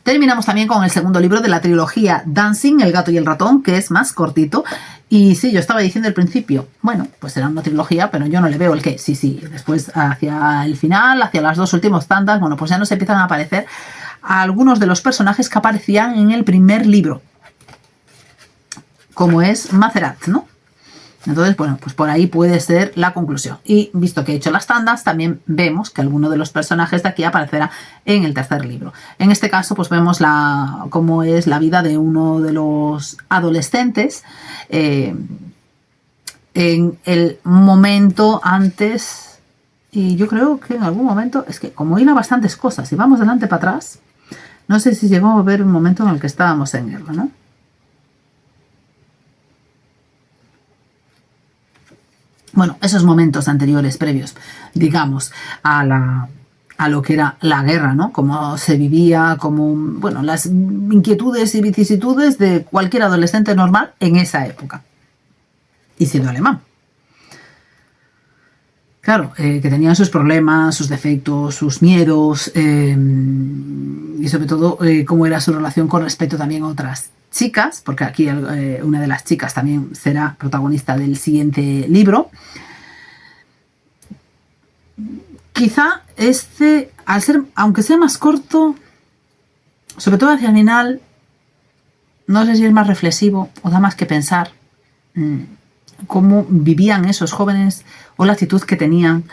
Terminamos también con el segundo libro de la trilogía Dancing, El gato y el ratón, que es más cortito. Y sí, yo estaba diciendo al principio, bueno, pues será una trilogía, pero yo no le veo el qué. Sí, después hacia el final, hacia las dos últimas tandas, bueno, pues ya nos empiezan a aparecer algunos de los personajes que aparecían en el primer libro, como es Macerat, ¿no? Entonces, bueno, pues por ahí puede ser la conclusión. Y visto que he hecho las tandas, también vemos que alguno de los personajes de aquí aparecerá en el tercer libro. En este caso, pues vemos cómo es la vida de uno de los adolescentes en el momento antes. Y yo creo que en algún momento, es que como hila bastantes cosas y vamos de adelante para atrás, no sé si llegó a ver un momento en el que estábamos en guerra, ¿no? Bueno, esos momentos anteriores, previos, digamos, a lo que era la guerra, ¿no? Cómo se vivía, bueno, las inquietudes y vicisitudes de cualquier adolescente normal en esa época. Y siendo alemán. Claro, que tenían sus problemas, sus defectos, sus miedos, y sobre todo cómo era su relación con respecto también a otras chicas, porque aquí una de las chicas también será protagonista del siguiente libro. Quizá aunque sea más corto, sobre todo hacia el final, no sé si es más reflexivo o da más que pensar cómo vivían esos jóvenes o la actitud que tenían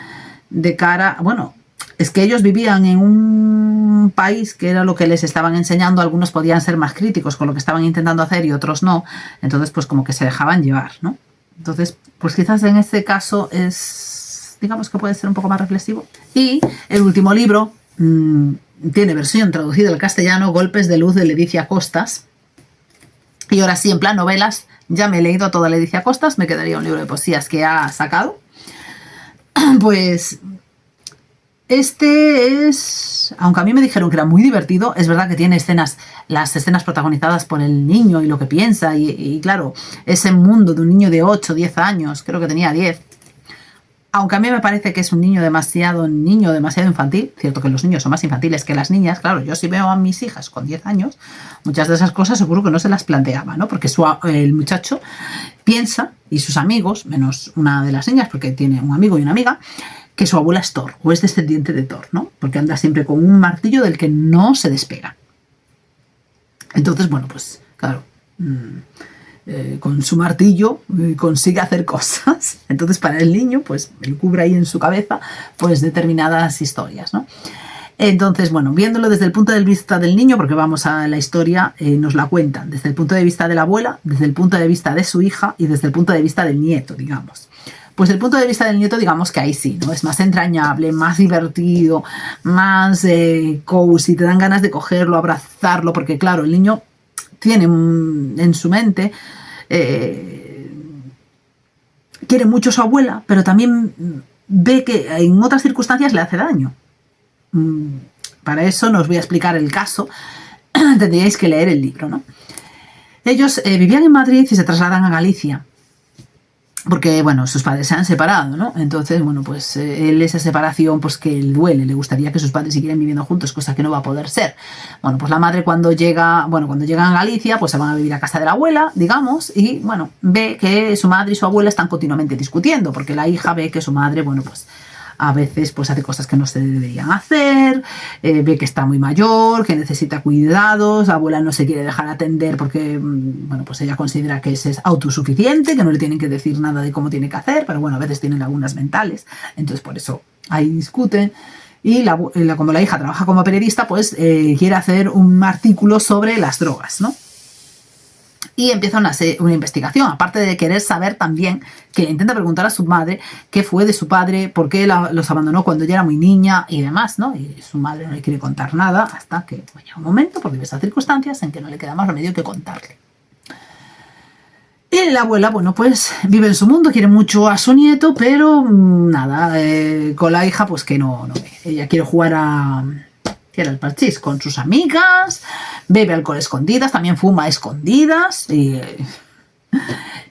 de cara, bueno, es que ellos vivían en un país que era lo que les estaban enseñando. Algunos podían ser más críticos con lo que estaban intentando hacer y otros no. Entonces, pues como que se dejaban llevar, ¿no? Entonces, pues quizás en este caso digamos que puede ser un poco más reflexivo. Y el último libro tiene versión traducida al castellano, Golpes de luz, de Leticia Costas. Y ahora sí, en plan novelas, ya me he leído toda Leticia Costas, me quedaría un libro de poesías que ha sacado. Pues este es, aunque a mí me dijeron que era muy divertido, es verdad que tiene las escenas protagonizadas por el niño y lo que piensa, y claro, ese mundo de un niño de 8, 10 años, creo que tenía 10. Aunque a mí me parece que es un niño demasiado infantil, cierto que los niños son más infantiles que las niñas, claro, yo si veo a mis hijas con 10 años, muchas de esas cosas seguro que no se las planteaba, ¿no? Porque el muchacho piensa, y sus amigos, menos una de las niñas, porque tiene un amigo y una amiga, que su abuela es Thor, o es descendiente de Thor, ¿no? Porque anda siempre con un martillo del que no se despega. Entonces, bueno, pues, claro, con su martillo consigue hacer cosas. Entonces, para el niño, pues, él cubre ahí en su cabeza, pues, determinadas historias, ¿no? Entonces, bueno, viéndolo desde el punto de vista del niño, porque vamos a la historia, nos la cuentan desde el punto de vista de la abuela, desde el punto de vista de su hija y desde el punto de vista del nieto, digamos. Pues el punto de vista del nieto, digamos que ahí sí, ¿no? Es más entrañable, más divertido, más cozy, te dan ganas de cogerlo, abrazarlo, porque claro, el niño tiene en su mente, quiere mucho a su abuela, pero también ve que en otras circunstancias le hace daño. para eso no os voy a explicar el caso, tendríais que leer el libro, ¿no? Ellos vivían en Madrid y se trasladan a Galicia, porque, bueno, sus padres se han separado, ¿no? Entonces, bueno, pues él esa separación, pues que él duele, le gustaría que sus padres siguieran viviendo juntos, cosa que no va a poder ser. Bueno, pues la madre cuando llegan a Galicia, pues se van a vivir a casa de la abuela, digamos, y, bueno, ve que su madre y su abuela están continuamente discutiendo, porque la hija ve que su madre, bueno, pues a veces pues hace cosas que no se deberían hacer, ve que está muy mayor, que necesita cuidados, la abuela no se quiere dejar atender porque, bueno, pues ella considera que es autosuficiente, que no le tienen que decir nada de cómo tiene que hacer, pero bueno, a veces tienen lagunas mentales, entonces por eso ahí discuten. Y como la hija trabaja como periodista, pues quiere hacer un artículo sobre las drogas, ¿no? Y empieza una investigación, aparte de querer saber también, que le intenta preguntar a su madre qué fue de su padre, por qué los abandonó cuando ella era muy niña y demás, ¿no? Y su madre no le quiere contar nada hasta que llega un momento, por diversas circunstancias, en que no le queda más remedio que contarle. Y la abuela, bueno, pues vive en su mundo, quiere mucho a su nieto, pero nada, con la hija, pues que no ve. Ella quiere jugar al parchís con sus amigas, bebe alcohol a escondidas, también fuma a escondidas y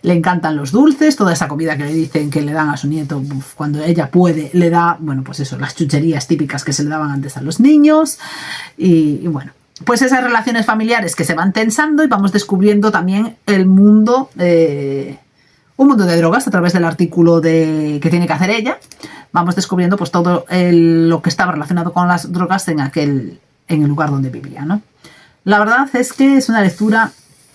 le encantan los dulces, toda esa comida que le dicen que le dan a su nieto cuando ella puede, le da, bueno, pues eso, las chucherías típicas que se le daban antes a los niños y bueno, pues esas relaciones familiares que se van tensando y vamos descubriendo también el mundo, un mundo de drogas a través del artículo que tiene que hacer ella. Vamos descubriendo pues todo lo que estaba relacionado con las drogas en el lugar donde vivía, ¿no? La verdad es que es una lectura,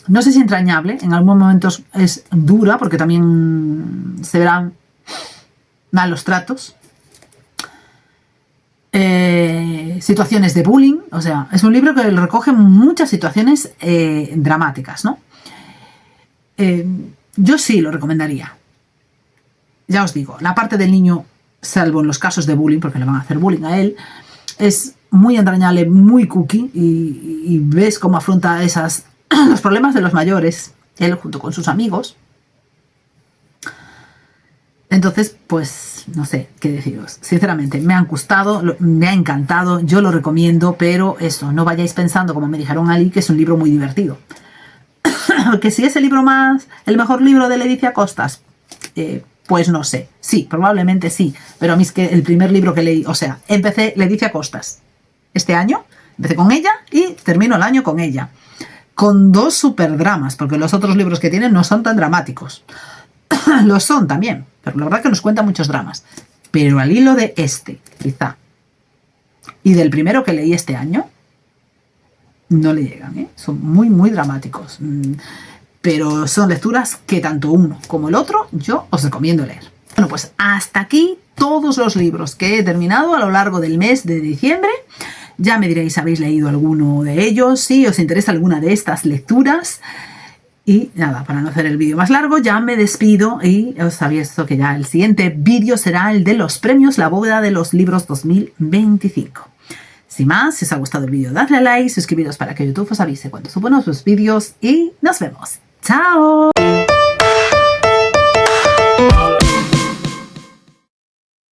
no sé si entrañable, en algunos momentos es dura porque también se verán malos tratos, situaciones de bullying, o sea, es un libro que recoge muchas situaciones dramáticas, ¿no? Yo sí lo recomendaría. Ya os digo, la parte del niño, salvo en los casos de bullying, porque le van a hacer bullying a él, es muy entrañable, muy cookie, y ves cómo afronta los problemas de los mayores, él junto con sus amigos. Entonces, pues, no sé qué deciros. Sinceramente, me han gustado, me ha encantado, yo lo recomiendo, pero eso, no vayáis pensando, como me dijeron Ali, que es un libro muy divertido. Que si es el mejor libro de Leticia Costas, pues no sé, sí, probablemente sí, pero a mí es que el primer libro que leí, o sea, empecé Leticia Costas este año, empecé con ella y termino el año con ella, con 2 superdramas, porque los otros libros que tienen no son tan dramáticos, lo son también, pero la verdad que nos cuenta muchos dramas, pero al hilo de quizá, y del primero que leí este año, no le llegan, son muy, muy dramáticos. Pero son lecturas que tanto uno como el otro yo os recomiendo leer. Bueno, pues hasta aquí todos los libros que he terminado a lo largo del mes de diciembre. Ya me diréis si habéis leído alguno de ellos, si os interesa alguna de estas lecturas. Y nada, para no hacer el vídeo más largo, ya me despido y os aviso que ya el siguiente vídeo será el de los premios La Bóveda de los Libros 2025. Sin más, si os ha gustado el vídeo, dadle a like, suscribiros para que YouTube os avise cuando subo nuevos vídeos y nos vemos. ¡Chao!